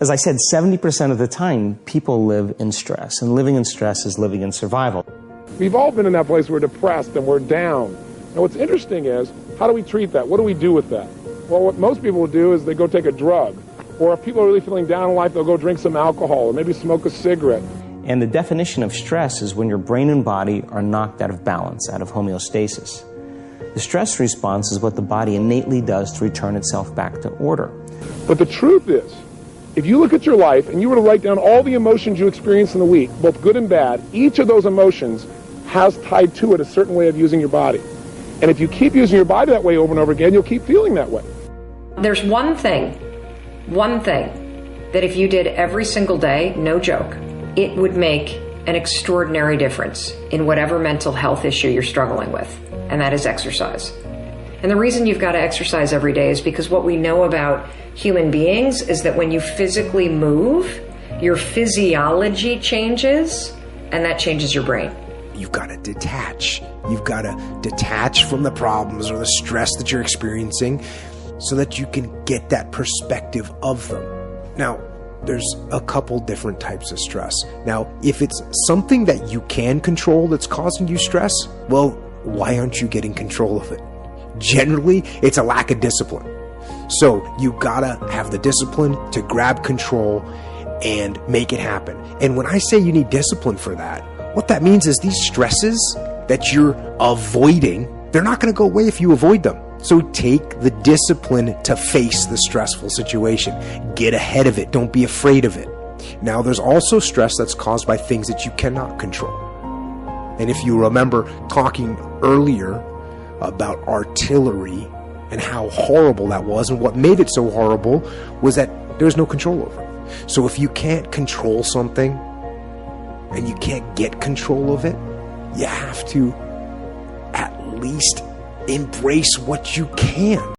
As I said, 70% of the time, people live in stress, and living in stress is living in survival. We've all been in that place where we're depressed and we're down. Now what's interesting is, how do we treat that? What do we do with that? Well, what most people will do is they go take a drug. Or if people are really feeling down in life, they'll go drink some alcohol or maybe smoke a cigarette. And the definition of stress is when your brain and body are knocked out of balance, out of homeostasis. The stress response is what the body innately does to return itself back to order. But the truth is, if you look at your life and you were to write down all the emotions you experience in the week, both good and bad, each of those emotions has tied to it a certain way of using your body. And if you keep using your body that way over and over again, you'll keep feeling that way. There's one thing that if you did every single day, no joke, it would make an extraordinary difference in whatever mental health issue you're struggling with, and that is exercise. And the reason you've got to exercise every day is because what we know about human beings is that when you physically move, your physiology changes, and that changes your brain. You've got to detach. You've got to detach from the problems or the stress that you're experiencing so that you can get that perspective of them. Now, there's a couple different types of stress. Now, if it's something that you can control that's causing you stress, well, why aren't you getting control of it? Generally, it's a lack of discipline. So you gotta have the discipline to grab control and make it happen. And when I say you need discipline for that, what that means is these stresses that you're avoiding, they're not gonna go away if you avoid them. So take the discipline to face the stressful situation. Get ahead of it. Don't be afraid of it. Now, there's also stress that's caused by things that you cannot control. And if you remember talking earlier about artillery and how horrible that was, and what made it so horrible was that there's no control over it. So if you can't control something and you can't get control of it, you have to at least embrace what you can.